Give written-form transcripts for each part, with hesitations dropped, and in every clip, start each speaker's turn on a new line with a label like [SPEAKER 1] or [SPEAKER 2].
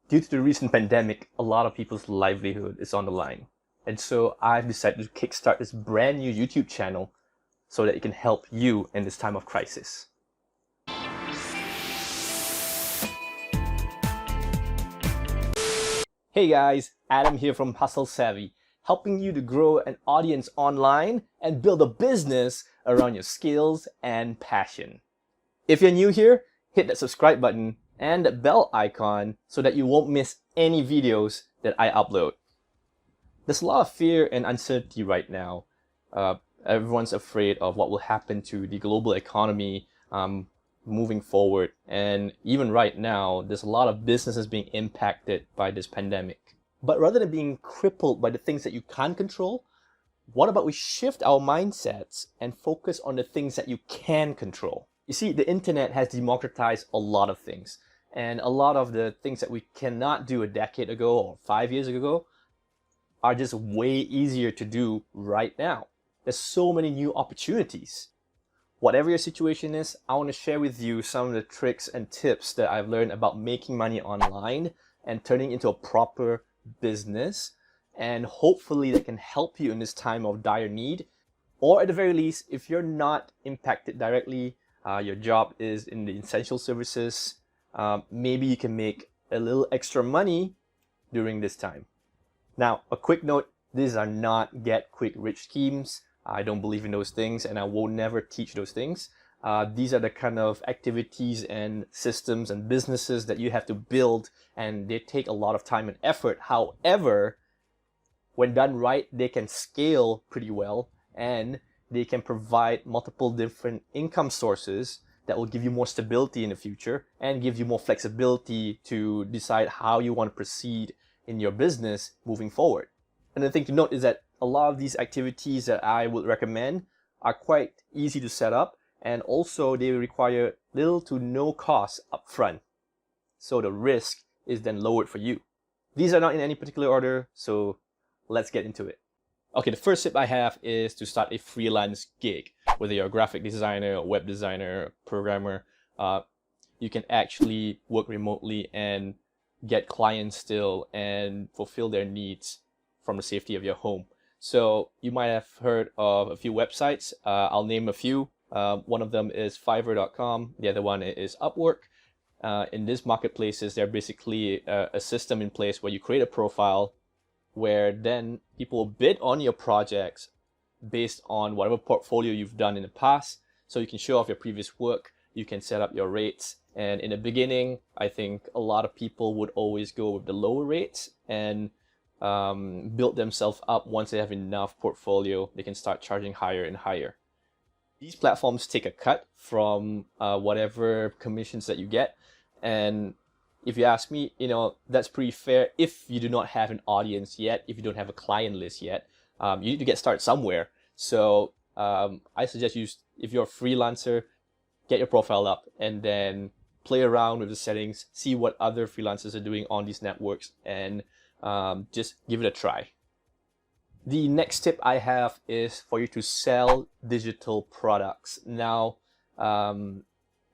[SPEAKER 1] Due to the recent pandemic, a lot of people's livelihood is on the line. And so I've decided to kickstart this brand new YouTube channel so that it can help you in this time of crisis. Hey guys, Adam here from Hustle Savvy, helping you to grow an audience online and build a business around your skills and passion. If you're new here, hit that subscribe button and the bell icon so that you won't miss any videos that I upload. There's a lot of fear and uncertainty right now. Everyone's afraid of what will happen to the global economy moving forward. And even right now, there's a lot of businesses being impacted by this pandemic. But rather than being crippled by the things that you can't control, what about we shift our mindsets and focus on the things that you can control? You see, the internet has democratized a lot of things. And a lot of the things that we cannot do a decade ago or 5 years ago are just way easier to do right now. There's so many new opportunities. Whatever your situation is, I want to share with you some of the tricks and tips that I've learned about making money online and turning into a proper business. And hopefully that can help you in this time of dire need. Or at the very least, if you're not impacted directly, your job is in the essential services, maybe you can make a little extra money during this time. Now, a quick note, these are not get-quick-rich schemes. I don't believe in those things and I will never teach those things. These are the kind of activities and systems and businesses that you have to build, and they take a lot of time and effort. However, when done right, they can scale pretty well and they can provide multiple different income sources that will give you more stability in the future and give you more flexibility to decide how you want to proceed in your business moving forward. And the thing to note is that a lot of these activities that I would recommend are quite easy to set up, and also they require little to no cost upfront. So the risk is then lowered for you. These are not in any particular order, so let's get into it. Okay, the first tip I have is to start a freelance gig. Whether you're a graphic designer, a web designer, programmer, you can actually work remotely and get clients still and fulfill their needs from the safety of your home. So you might have heard of a few websites. I'll name a few. One of them is Fiverr.com. The other one is Upwork. In these marketplaces, they're basically a system in place where you create a profile where then people bid on your projects based on whatever portfolio you've done in the past. So you can show off your previous work, you can set up your rates. And in the beginning, I think a lot of people would always go with the lower rates and build themselves up. Once they have enough portfolio, they can start charging higher and higher. These platforms take a cut from whatever commissions that you get. And if you ask me, that's pretty fair if you do not have an audience yet, if you don't have a client list yet. You need to get started somewhere. So I suggest if you're a freelancer, get your profile up and then play around with the settings, see what other freelancers are doing on these networks, and just give it a try. The next tip I have is for you to sell digital products. Now,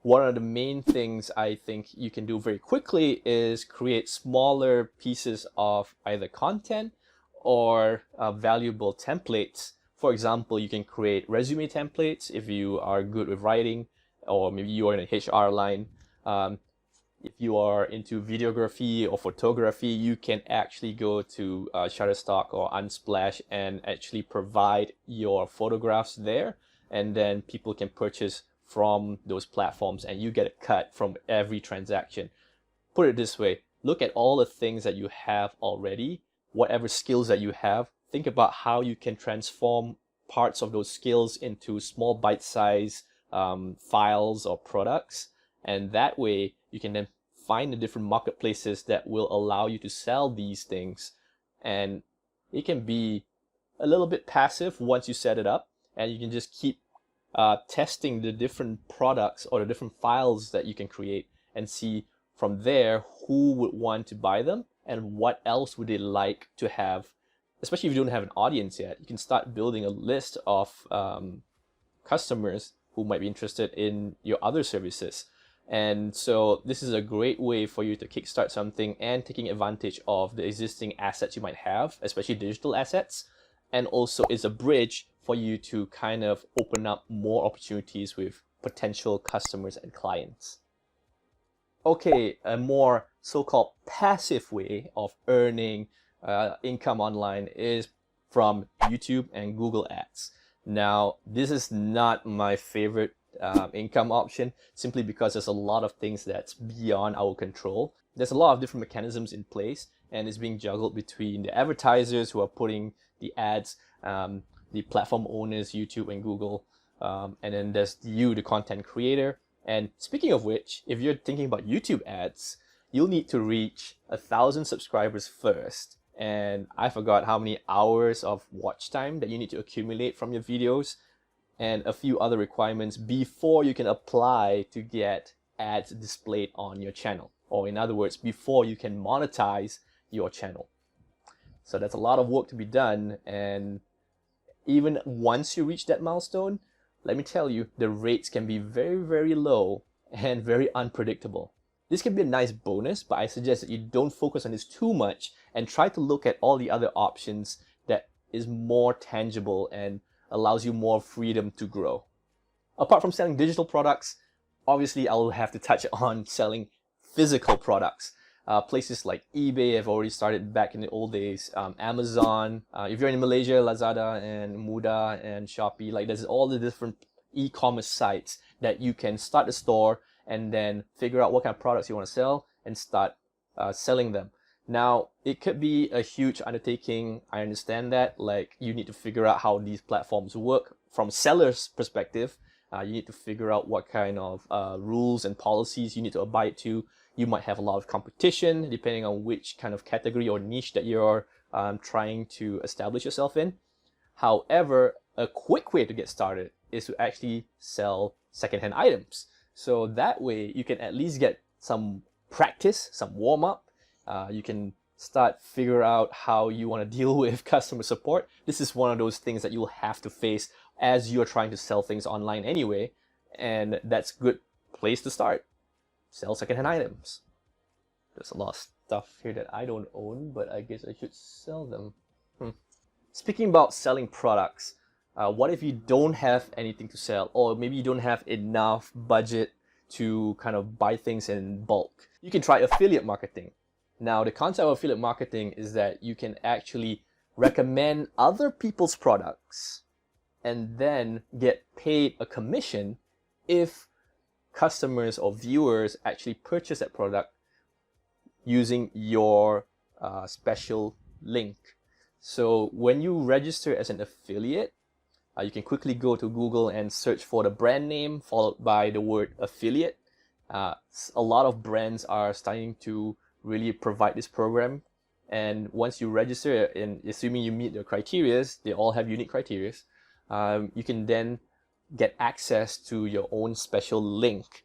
[SPEAKER 1] one of the main things I think you can do very quickly is create smaller pieces of either content or valuable templates. For example, you can create resume templates if you are good with writing, or maybe you are in a HR line. If you are into videography or photography, you can actually go to Shutterstock or Unsplash and actually provide your photographs there, and then people can purchase from those platforms and you get a cut from every transaction. Put it this way, look at all the things that you have already, whatever skills that you have, think about how you can transform parts of those skills into small bite-sized files or products, and that way you can then find the different marketplaces that will allow you to sell these things. And it can be a little bit passive once you set it up, and you can just keep testing the different products or the different files that you can create and see from there who would want to buy them and what else would they like to have. Especially if you don't have an audience yet, you can start building a list of customers who might be interested in your other services. And so this is a great way for you to kickstart something and taking advantage of the existing assets you might have, especially digital assets. And also is a bridge for you to kind of open up more opportunities with potential customers and clients. Okay, a more so-called passive way of earning income online is from YouTube and Google Ads. Now, this is not my favorite income option, simply because there's a lot of things that's beyond our control. There's a lot of different mechanisms in place, and it's being juggled between the advertisers who are putting the ads, the platform owners, YouTube and Google, and then there's you, the content creator. And speaking of which, if you're thinking about YouTube ads, you'll need to reach 1,000 subscribers first. And I forgot how many hours of watch time that you need to accumulate from your videos, and a few other requirements before you can apply to get ads displayed on your channel. Or in other words, before you can monetize your channel. So that's a lot of work to be done, and even once you reach that milestone, let me tell you, the rates can be very, very low and very unpredictable. This can be a nice bonus, but I suggest that you don't focus on this too much and try to look at all the other options that is more tangible and allows you more freedom to grow. Apart from selling digital products, obviously I'll have to touch on selling physical products. Places like eBay have already started back in the old days. Amazon, if you're in Malaysia, Lazada and Muda and Shopee, like there's all the different e-commerce sites that you can start a store and then figure out what kind of products you want to sell and start selling them. Now, it could be a huge undertaking. I understand that. Like, you need to figure out how these platforms work from seller's perspective. You need to figure out what kind of rules and policies you need to abide to. You might have a lot of competition depending on which kind of category or niche that you're trying to establish yourself in. However, a quick way to get started is to actually sell secondhand items. So that way you can at least get some practice, some warm-up. You can start figure out how you want to deal with customer support. This is one of those things that you'll have to face as you're trying to sell things online anyway, and that's a good place to start. Sell secondhand items. There's a lot of stuff here that I don't own, but I guess I should sell them. Speaking about selling products, what if you don't have anything to sell, or maybe you don't have enough budget to kind of buy things in bulk? You can try affiliate marketing. Now, the concept of affiliate marketing is that you can actually recommend other people's products and then get paid a commission if customers or viewers actually purchase that product using your special link. So when you register as an affiliate, you can quickly go to Google and search for the brand name followed by the word affiliate. A lot of brands are starting to really provide this program, and once you register, and assuming you meet the criteria, they all have unique criteria, you can then get access to your own special link,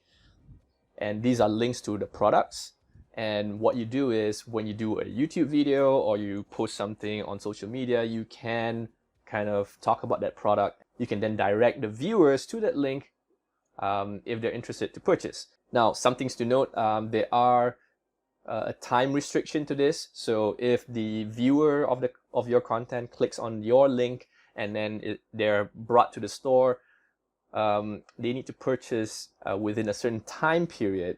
[SPEAKER 1] and these are links to the products. And what you do is, when you do a YouTube video or you post something on social media, you can kind of talk about that product. You can then direct the viewers to that link if they're interested to purchase. Now, some things to note, there are a time restriction to this. So if the viewer of your content clicks on your link and then they're brought to the store, they need to purchase within a certain time period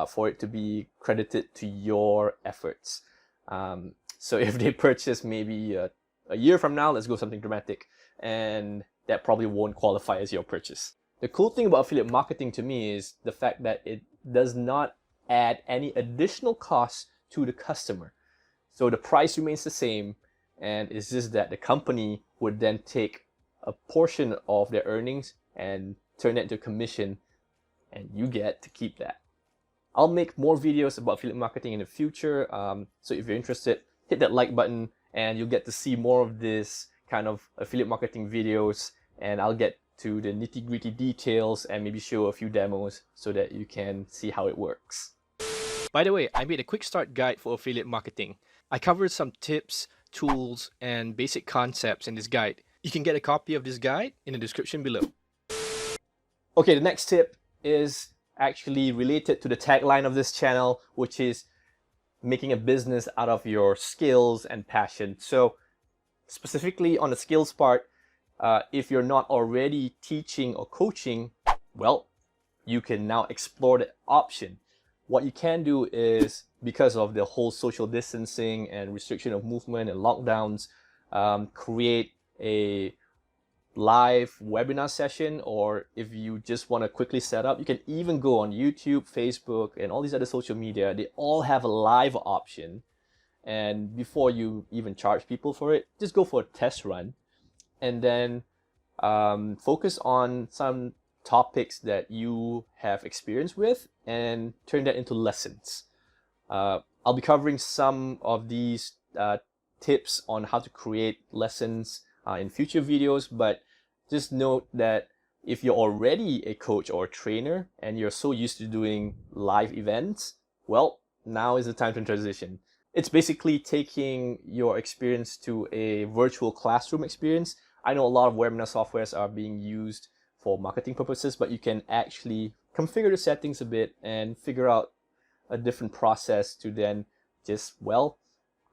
[SPEAKER 1] for it to be credited to your efforts. So if they purchase maybe a year from now, let's go something dramatic, and that probably won't qualify as your purchase. The cool thing about affiliate marketing to me is the fact that it does not add any additional costs to the customer. So the price remains the same, and it's just that the company would then take a portion of their earnings and turn it into commission, and you get to keep that. I'll make more videos about affiliate marketing in the future, so if you're interested, hit that like button and you'll get to see more of this kind of affiliate marketing videos, and I'll get to the nitty-gritty details and maybe show a few demos so that you can see how it works. By the way, I made a quick start guide for affiliate marketing. I covered some tips, tools, and basic concepts in this guide. You can get a copy of this guide in the description below. Okay, the next tip is actually related to the tagline of this channel, which is making a business out of your skills and passion. So specifically on the skills part, if you're not already teaching or coaching, well, you can now explore the option. What you can do is, because of the whole social distancing and restriction of movement and lockdowns, create a live webinar session, or if you just want to quickly set up, you can even go on YouTube, Facebook, and all these other social media. They all have a live option. And before you even charge people for it, just go for a test run and then focus on some topics that you have experience with and turn that into lessons. I'll be covering some of these tips on how to create lessons in future videos, but just note that if you're already a coach or a trainer and you're so used to doing live events, well, now is the time to transition. It's basically taking your experience to a virtual classroom experience. I know a lot of webinar softwares are being used for marketing purposes, but you can actually configure the settings a bit and figure out a different process to then just, well,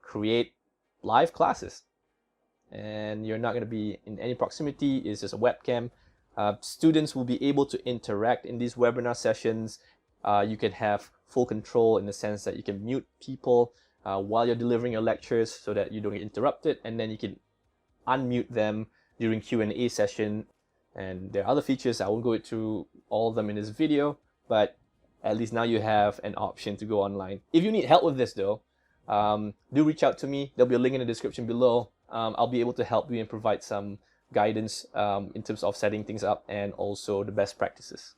[SPEAKER 1] create live classes. And you're not going to be in any proximity. It's just a webcam. Students will be able to interact in these webinar sessions. You can have full control in the sense that you can mute people while you're delivering your lectures so that you don't get interrupted, and then you can unmute them during Q&A session. And there are other features. I won't go through all of them in this video, but at least now you have an option to go online. If you need help with this though, do reach out to me. There'll be a link in the description below. I'll be able to help you and provide some guidance in terms of setting things up and also the best practices.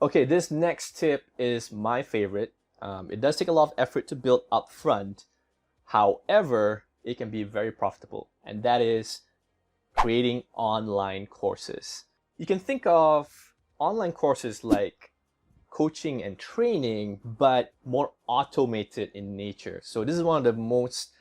[SPEAKER 1] Okay, this next tip is my favorite. It does take a lot of effort to build up front. However, it can be very profitable, and that is creating online courses. You can think of online courses like coaching and training, but more automated in nature. So this is one of the most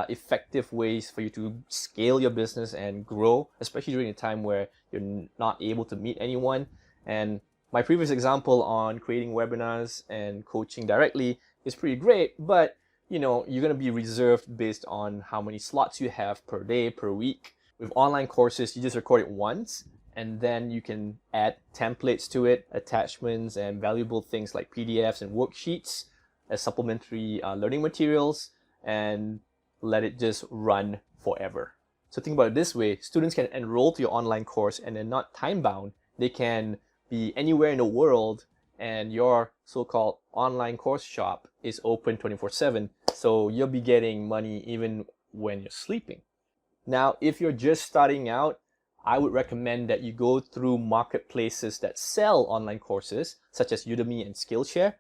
[SPEAKER 1] effective ways for you to scale your business and grow, especially during a time where you're not able to meet anyone. And my previous example on creating webinars and coaching directly is pretty great, but you know, you're going to be reserved based on how many slots you have per day, per week. With online courses, you just record it once, and then you can add templates to it, attachments, and valuable things like PDFs and worksheets as supplementary learning materials, and let it just run forever. So think about it this way: students can enroll to your online course and they're not time-bound. They can be anywhere in the world, and your so-called online course shop is open 24/7. So you'll be getting money even when you're sleeping. Now, if you're just starting out, I would recommend that you go through marketplaces that sell online courses, such as Udemy and Skillshare.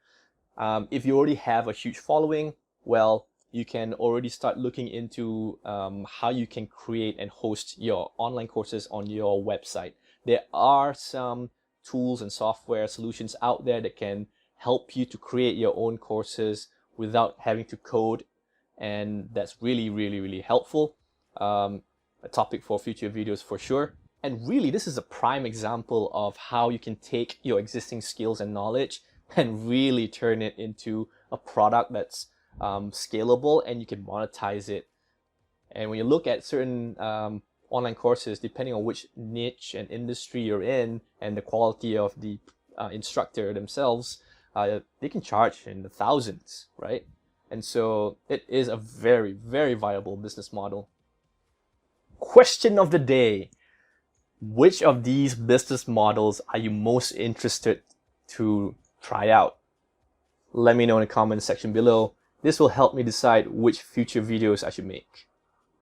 [SPEAKER 1] If you already have a huge following, well, you can already start looking into how you can create and host your online courses on your website. There are some tools and software solutions out there that can help you to create your own courses without having to code, and that's really, really, really helpful. A topic for future videos for sure. And really, this is a prime example of how you can take your existing skills and knowledge and really turn it into a product that's scalable, and you can monetize it. And when you look at certain online courses, depending on which niche and industry you're in and the quality of the instructor themselves, they can charge in the thousands, right? And so it is a very, very viable business model. Question of the day: which of these business models are you most interested to try out? Let me know in the comment section below. This will help me decide which future videos I should make.